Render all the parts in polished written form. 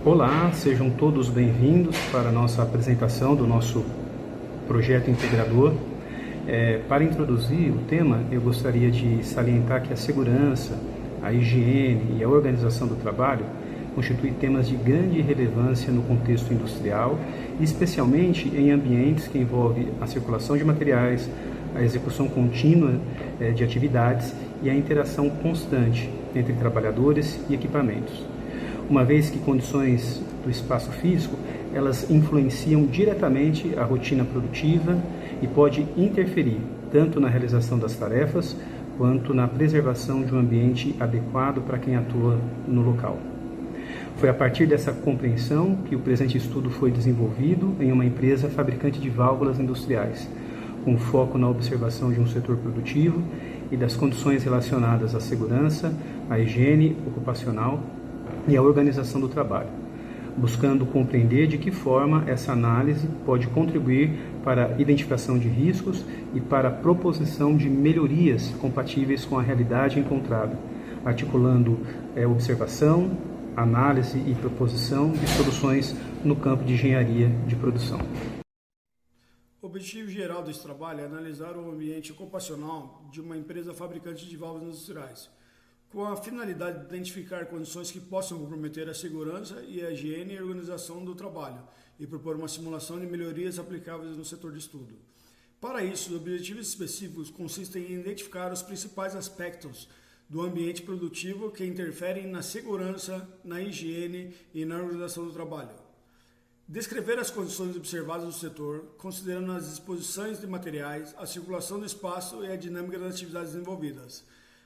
Olá, sejam todos bem-vindos para a nossa apresentação do nosso projeto integrador. Para introduzir o tema, eu gostaria de salientar que a segurança, a higiene e a organização do trabalho constituem temas de grande relevância no contexto industrial, especialmente em ambientes que envolvem a circulação de materiais, a execução contínua de atividades e a interação constante entre trabalhadores e equipamentos. Uma vez que condições do espaço físico, elas influenciam diretamente a rotina produtiva e pode interferir tanto na realização das tarefas quanto na preservação de um ambiente adequado para quem atua no local. Foi a partir dessa compreensão que o presente estudo foi desenvolvido em uma empresa fabricante de válvulas industriais, com foco na observação de um setor produtivo e das condições relacionadas à segurança, à higiene ocupacional e à organização do trabalho, buscando compreender de que forma essa análise pode contribuir para a identificação de riscos e para a proposição de melhorias compatíveis com a realidade encontrada, articulando observação, análise e proposição de soluções no campo de engenharia de produção. O objetivo geral desse trabalho é analisar o ambiente ocupacional de uma empresa fabricante de válvulas industriais, com a finalidade de identificar condições que possam comprometer a segurança e a higiene e a organização do trabalho e propor uma simulação de melhorias aplicáveis no setor de estudo. Para isso, os objetivos específicos consistem em identificar os principais aspectos do ambiente produtivo que interferem na segurança, na higiene e na organização do trabalho. Descrever as condições observadas no setor, considerando as disposições de materiais, a circulação do espaço e a dinâmica das atividades envolvidas.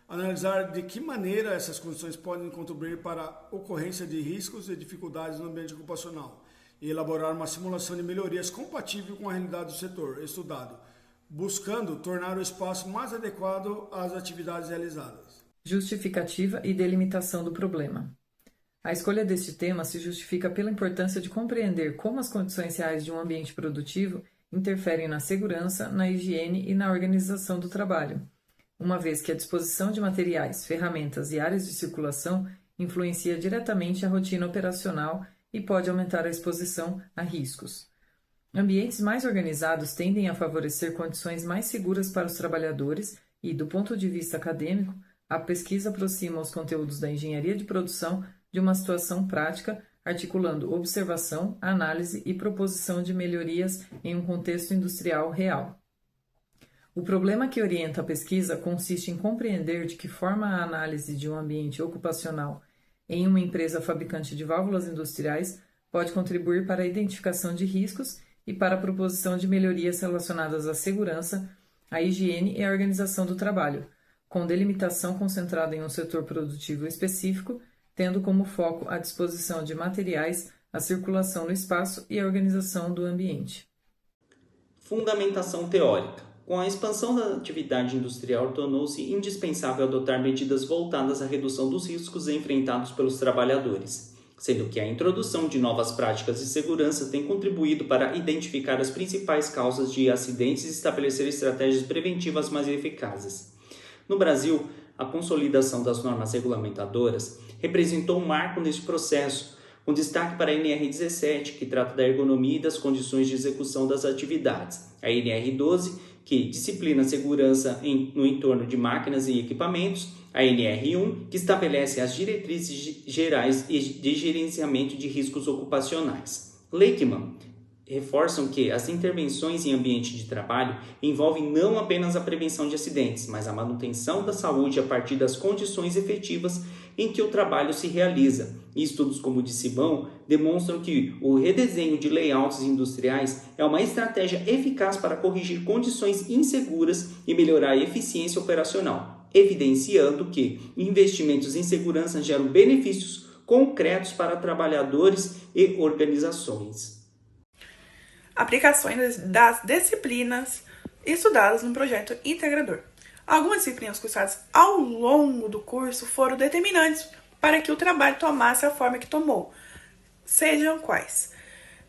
Analisar de que maneira essas condições podem contribuir para a ocorrência de riscos e dificuldades no ambiente ocupacional e elaborar uma simulação de melhorias compatível com a realidade do setor estudado, buscando tornar o espaço mais adequado às atividades realizadas. Justificativa e delimitação do problema. A escolha deste tema se justifica pela importância de compreender como as condições reais de um ambiente produtivo interferem na segurança, na higiene e na organização do trabalho, uma vez que a disposição de materiais, ferramentas e áreas de circulação influencia diretamente a rotina operacional e pode aumentar a exposição a riscos. Ambientes mais organizados tendem a favorecer condições mais seguras para os trabalhadores e, do ponto de vista acadêmico, a pesquisa aproxima os conteúdos da engenharia de produção de uma situação prática, articulando observação, análise e proposição de melhorias em um contexto industrial real. O problema que orienta a pesquisa consiste em compreender de que forma a análise de um ambiente ocupacional em uma empresa fabricante de válvulas industriais pode contribuir para a identificação de riscos e para a proposição de melhorias relacionadas à segurança, à higiene e à organização do trabalho, com delimitação concentrada em um setor produtivo específico, tendo como foco a disposição de materiais, a circulação no espaço e a organização do ambiente. Fundamentação teórica. Com a expansão da atividade industrial, tornou-se indispensável adotar medidas voltadas à redução dos riscos enfrentados pelos trabalhadores, sendo que a introdução de novas práticas de segurança tem contribuído para identificar as principais causas de acidentes e estabelecer estratégias preventivas mais eficazes. No Brasil, a consolidação das normas regulamentadoras representou um marco neste processo, com destaque para a NR17, que trata da ergonomia e das condições de execução das atividades, a NR12, que disciplina a segurança no entorno de máquinas e equipamentos, a NR1, que estabelece as diretrizes gerais de gerenciamento de riscos ocupacionais. Leichmann reforçam que as intervenções em ambiente de trabalho envolvem não apenas a prevenção de acidentes, mas a manutenção da saúde a partir das condições efetivas em que o trabalho se realiza. E estudos como o de Simão demonstram que o redesenho de layouts industriais é uma estratégia eficaz para corrigir condições inseguras e melhorar a eficiência operacional, evidenciando que investimentos em segurança geram benefícios concretos para trabalhadores e organizações. Aplicações das disciplinas estudadas no projeto integrador. Algumas disciplinas cursadas ao longo do curso foram determinantes para que o trabalho tomasse a forma que tomou. Sejam quais?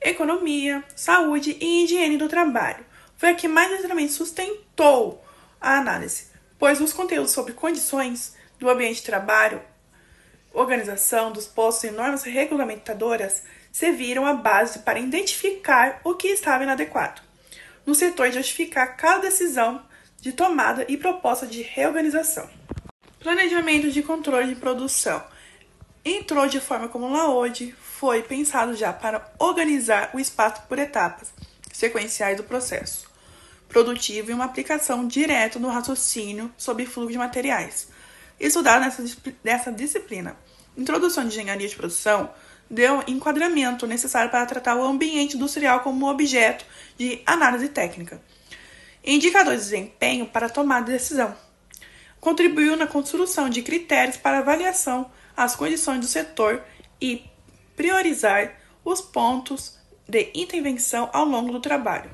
Economia, saúde e higiene do trabalho. Foi a que mais detalhadamente sustentou a análise, pois os conteúdos sobre condições do ambiente de trabalho organização dos postos e normas regulamentadoras serviram a base para identificar o que estava inadequado no setor e justificar cada decisão de tomada e proposta de reorganização. Planejamento de controle de produção. Entrou de forma como lá hoje, foi pensado já para organizar o espaço por etapas sequenciais do processo produtivo e uma aplicação direta no raciocínio sobre fluxo de materiais. Estudado nessa disciplina, Introdução de Engenharia de Produção, deu enquadramento necessário para tratar o ambiente industrial como objeto de análise técnica. Indicadores de desempenho para tomada de decisão. Contribuiu na construção de critérios para avaliação as condições do setor e priorizar os pontos de intervenção ao longo do trabalho.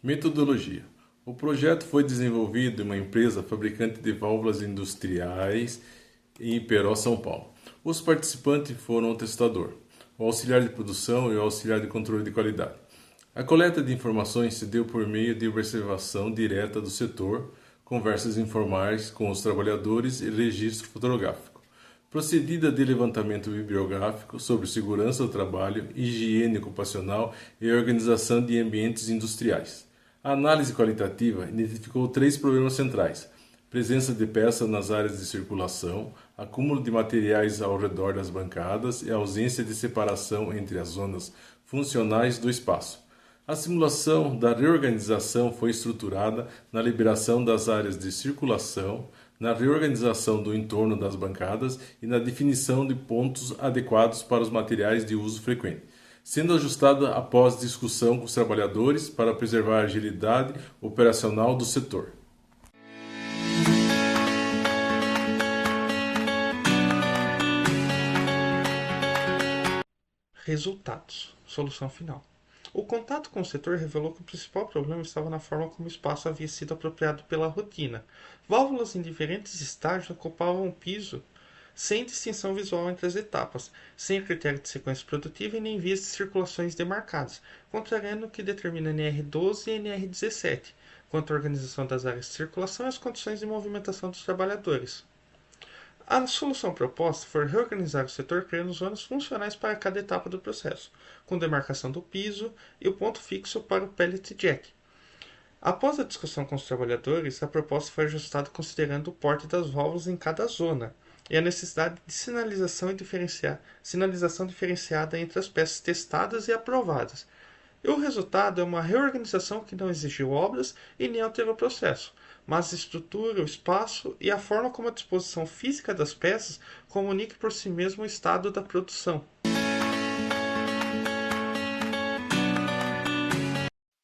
Metodologia. O projeto foi desenvolvido em uma empresa fabricante de válvulas industriais em Iperó, São Paulo. Os participantes foram o testador, o auxiliar de produção e o auxiliar de controle de qualidade. A coleta de informações se deu por meio de observação direta do setor, conversas informais com os trabalhadores e registro fotográfico. Procedida de levantamento bibliográfico sobre segurança do trabalho, higiene ocupacional e organização de ambientes industriais. A análise qualitativa identificou 3 problemas centrais: presença de peças nas áreas de circulação, acúmulo de materiais ao redor das bancadas e ausência de separação entre as zonas funcionais do espaço. A simulação da reorganização foi estruturada na liberação das áreas de circulação, na reorganização do entorno das bancadas e na definição de pontos adequados para os materiais de uso frequente, sendo ajustada após discussão com os trabalhadores para preservar a agilidade operacional do setor. Resultados. Solução final. O contato com o setor revelou que o principal problema estava na forma como o espaço havia sido apropriado pela rotina. Válvulas em diferentes estágios ocupavam o piso sem distinção visual entre as etapas, sem critério de sequência produtiva e nem vias de circulações demarcadas, contrariando o que determina NR12 e NR17, quanto à organização das áreas de circulação e as condições de movimentação dos trabalhadores. A solução proposta foi reorganizar o setor criando zonas funcionais para cada etapa do processo, com demarcação do piso e o ponto fixo para o pellet jack. Após a discussão com os trabalhadores, a proposta foi ajustada considerando o porte das válvulas em cada zona e a necessidade de sinalização diferenciada entre as peças testadas e aprovadas. E o resultado é uma reorganização que não exigiu obras e nem alterou o processo, mas a estrutura, o espaço e a forma como a disposição física das peças comunica por si mesmo o estado da produção.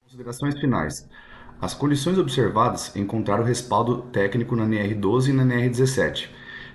Considerações finais. As condições observadas encontraram respaldo técnico na NR12 e na NR17,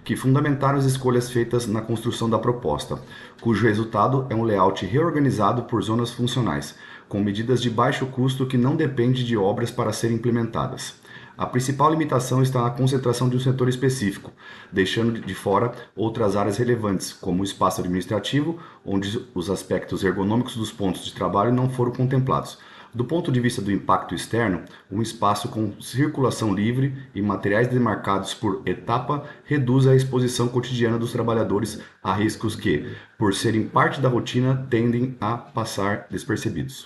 que fundamentaram as escolhas feitas na construção da proposta, cujo resultado é um layout reorganizado por zonas funcionais, com medidas de baixo custo que não dependem de obras para serem implementadas. A principal limitação está na concentração de um setor específico, deixando de fora outras áreas relevantes, como o espaço administrativo, onde os aspectos ergonômicos dos pontos de trabalho não foram contemplados. Do ponto de vista do impacto externo, um espaço com circulação livre e materiais demarcados por etapa reduz a exposição cotidiana dos trabalhadores a riscos que, por serem parte da rotina, tendem a passar despercebidos.